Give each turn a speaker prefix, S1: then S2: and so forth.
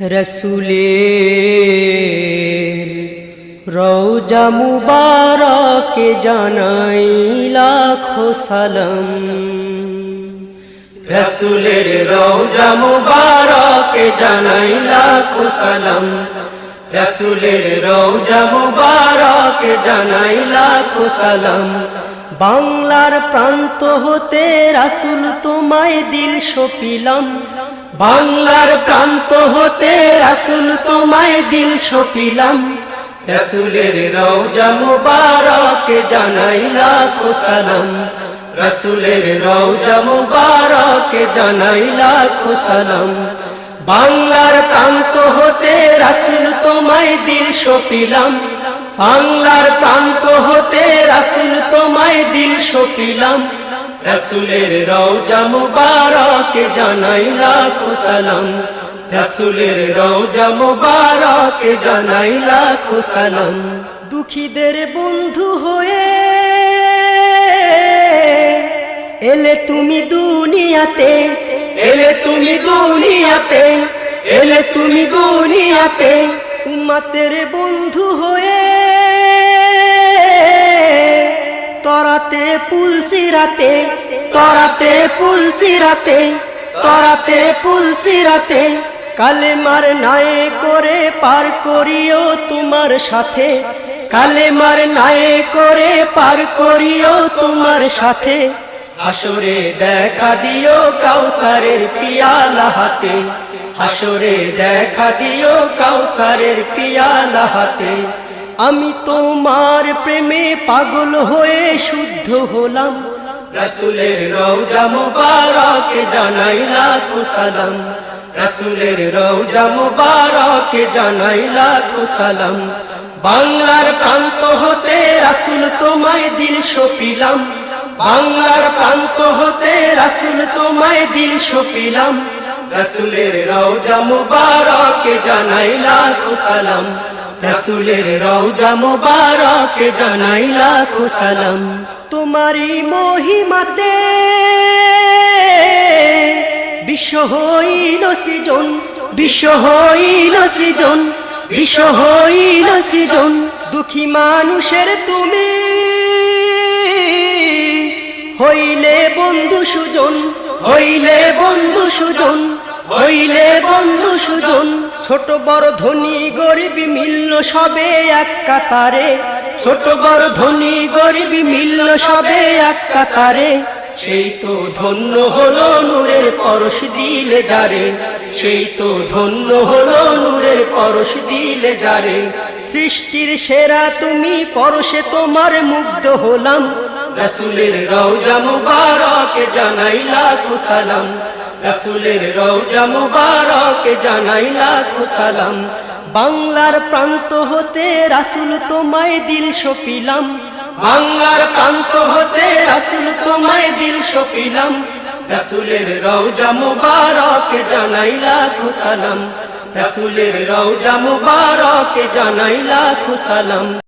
S1: রসুলের রওজা মুবারকে জানাই লাখো সালাম।
S2: রসুলের রওজা মুবারকে জানাই লাখো সালাম। রসুলের রওজা মুবারকে জানাই লাখো সালাম।
S1: বাংলার প্রান্ত হতে রাসূল তোমায় দিল সপিলাম।
S2: বাংলার প্রান্ত হতে রাসূল তোমায় দিল সপিলাম। রসুলের রওজা মুবারকে জানাই লাখো সালাম। রসুলের রওজা মুবারকে জানাই লাখো সালাম। বাংলার প্রান্ত হতে রাসূল তোমায় দিল সপিলাম। বাংলার প্রান্ত হতে রাসূল তোমায় দিল সপিলাম। রসুলের রওজা মুবারকে জানাই লাখো সালাম। রসুলের রওজা মুবারকে জানাই লাখো সালাম।
S1: দুঃখীদের বন্ধু হয়ে এলে তুমি দুনিয়াতে,
S2: এলে তুমি দুনিয়াতে, এলে তুমি দুনিয়াতে।
S1: উম্মতের বন্ধু হয়ে তরাতে পুলসিরাতে,
S2: তরাতে পুলসিরাতে, তরাতে পুলসিরাতে।
S1: কালেমার নায়ে করে পার করিও তোমার সাথে,
S2: কালেমার নায়ে করে পার করিও তোমার সাথে। হাসরে দেখা দিও কাউসারের পিয়ালা হাতে, হাসরে দেখা দিও কাউসারের পিয়ালা হাতে।
S1: আমি তোমার প্রেমে পাগল হয়ে শুদ্ধ হলাম।
S2: রসুলের রওজা মুবারকে জানাই লাখো সালাম। রসুলের রওজা মুবারকে জানাই লাখো সালাম। বাংলার প্রান্ত হতে রাসূল তোমায় দিল সপিলাম। বাংলার প্রান্ত হতে রাসূল তোমায় দিল সপিলাম। রসুলের রওজা মুবারকে জানাই লাখো সালাম। রসুলের রওজা মুবারকে জানাই লাখো সালাম।
S1: তোমারই মহিমাতে বিশ্ব হইল সৃজন,
S2: বিশ্ব হইল সৃজন, বিশ্ব হইল সৃজন।
S1: দুঃখী মানুষের তুমি হইলে বন্ধু সুজন,
S2: হইলে বন্ধু সুজন, হইলে বন্ধু সুজন।
S1: ছোট বড় ধনী গরিব মিলল সবে এক কাতারে,
S2: ছোট বড় ধনী গরিব মিলল সবে এক কাতারে। সেই তো ধন্য হলো নূরের পরশ দিলে যারে, সেই তো ধন্য হলো নূরের পরশ দিলে যারে।
S1: সৃষ্টির সেরা তুমি পরশে তোমার মুগ্ধ হলাম।
S2: রসুলের রওজা মুবারকে জানাই লাখো সালাম। রসুলের রওজা মুবারকে জানাই লাখো সালাম।
S1: বাংলার প্রান্ত হতে রাসূল তোমায় দিল সপিলাম।
S2: বাংলার প্রান্ত হতে রাসূল তোমায় দিল সপিলাম। রসুলের রওজা মুবারকে জানাই লাখো সালাম। রসুলের রওজা মুবারকে জানাই লাখো সালাম।